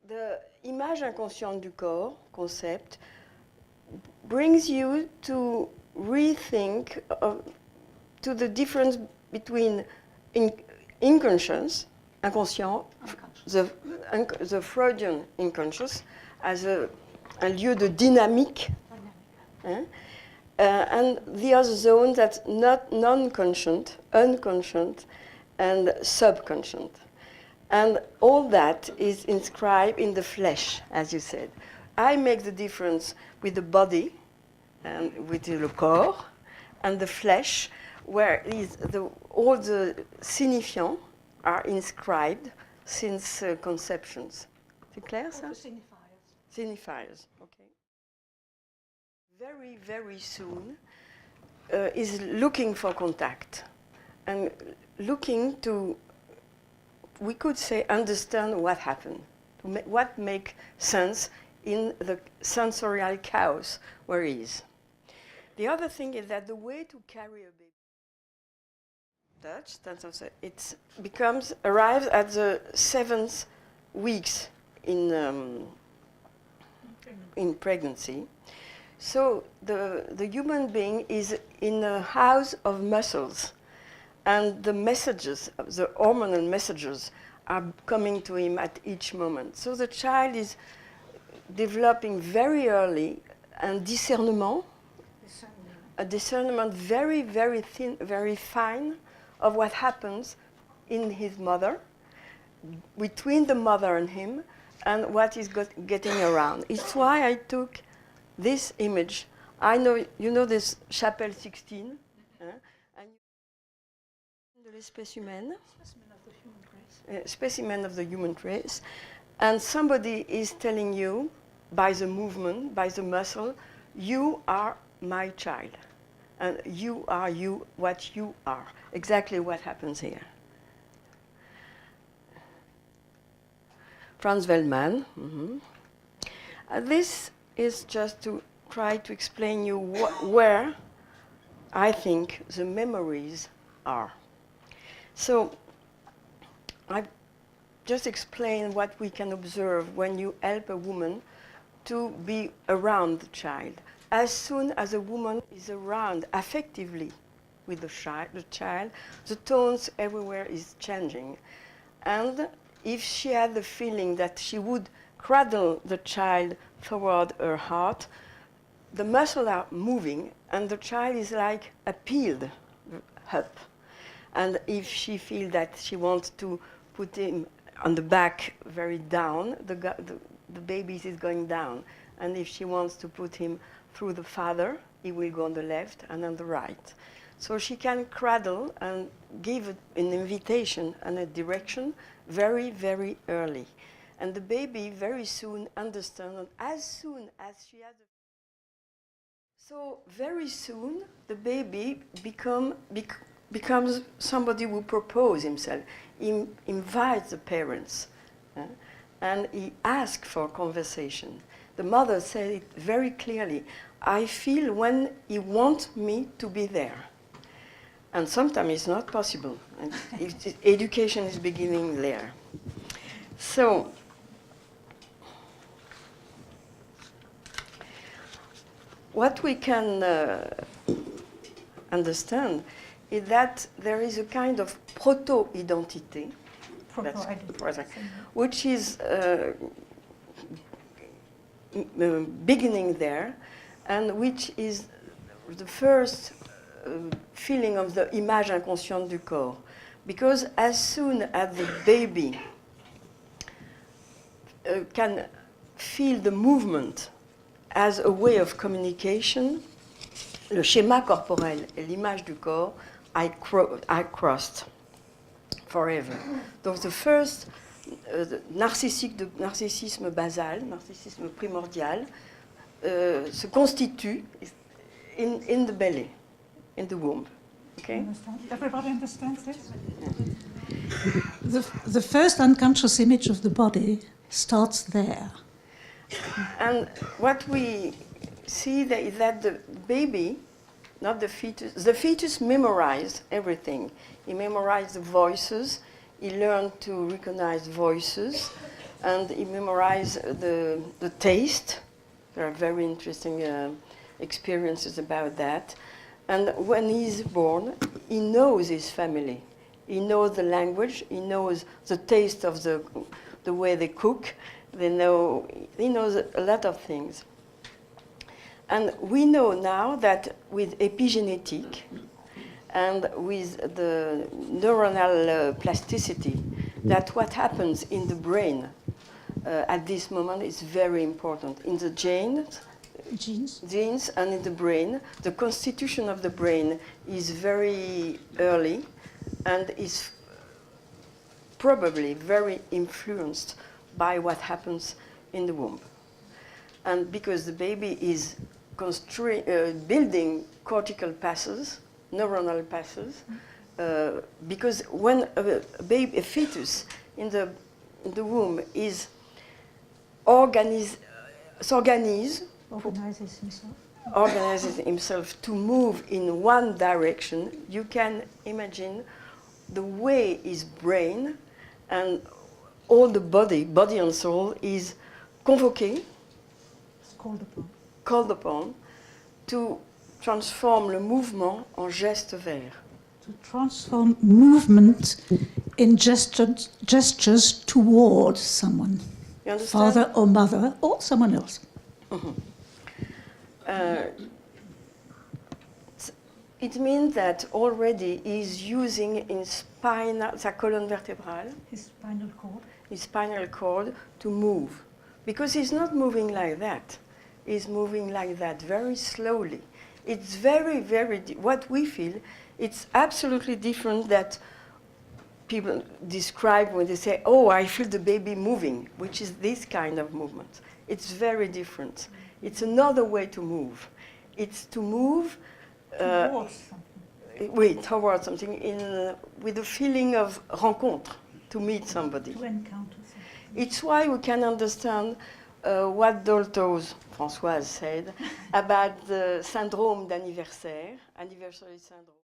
the image inconsciente du corps concept brings you to rethink to the difference between inconscious, inconscient, the Freudian unconscious as a lieu de dynamique, and the other zone that's not non-conscient, unconscient, and subconscient. And all that is inscribed in the flesh, as you said. I make the difference with the body and with the corps and the flesh, where all the signifiants are inscribed since conceptions. C'est clair, ça? Signifiers. Signifiers, okay. Very, very soon is looking for contact and looking to, we could say, understand what happened, what makes sense in the sensorial chaos where he is. The other thing is that the way to carry a baby, it arrives at the 7th weeks in pregnancy. So the human being is in a house of muscles, and the messages, the hormonal messages, are coming to him at each moment. So the child is developing very early a discernment very, very thin, very fine of what happens in his mother, between the mother and him, and what is getting around. It's why I took this image. I know, you know this Chapelle 16, and de l'espèce humaine, specimen of the human race, and somebody is telling you, by the movement, by the muscle, you are my child, and you are you, what you are. Exactly what happens here. Franz Wellman. This is just to try to explain you where I think the memories are. So I just explain what we can observe when you help a woman to be around the child. As soon as a woman is around affectively with the child, the tones everywhere is changing. And if she had the feeling that she would cradle the child toward her heart, the muscles are moving and the child is like appealed up. And if she feels that she wants to put him on the back very down, the baby is going down. And if she wants to put him through the father, he will go on the left and on the right. So she can cradle and give an invitation and a direction very, very early. And the baby very soon understands, and as soon as she has a... So very soon, the baby becomes somebody who proposes himself. He invites the parents, and he asks for conversation. The mother said it very clearly. I feel when he wants me to be there. And sometimes it's not possible. And education is beginning there. So, what we can understand is that there is a kind of proto-identité, which is beginning there, and which is the first feeling of the image inconsciente du corps. Because as soon as the baby can feel the movement as a way of communication, le schéma corporel et l'image du corps are crossed forever. Donc the first narcissisme basal, narcissisme primordial, se constitue in the belly, in the womb. Okay? Everybody understands this? The first unconscious image of the body starts there. And what we see is that the baby, not the fetus memorized everything. He memorized the voices, he learned to recognize voices, and he memorized the taste. There are very interesting experiences about that. And when he's born, he knows his family. He knows the language. He knows the taste of the way they cook. He knows a lot of things. And we know now that with epigenetic and with the neuronal plasticity, that what happens in the brain at this moment is very important. In the genes and in the brain, the constitution of the brain is very early and is probably very influenced by what happens in the womb. And because the baby is building cortical passes, neuronal passes, because when a fetus in the womb is organizes himself to move in one direction, you can imagine the way his brain and all the body and soul is convoqué, called upon to transform le mouvement en geste vert. To transform movement in gestures toward someone, father or mother or someone else. Mm-hmm. It means that already he's using sa colonne vertébrale, His spinal cord to move. Because he's not moving like that. He's moving like that very slowly. It's very, what we feel, it's absolutely different that people describe when they say, oh, I feel the baby moving, which is this kind of movement. It's very different. It's another way to move. It's to move towards something with a feeling of rencontre, to meet somebody. To encounter something. It's why we can understand what Dolto's Françoise said about the syndrome d'anniversaire, anniversary syndrome.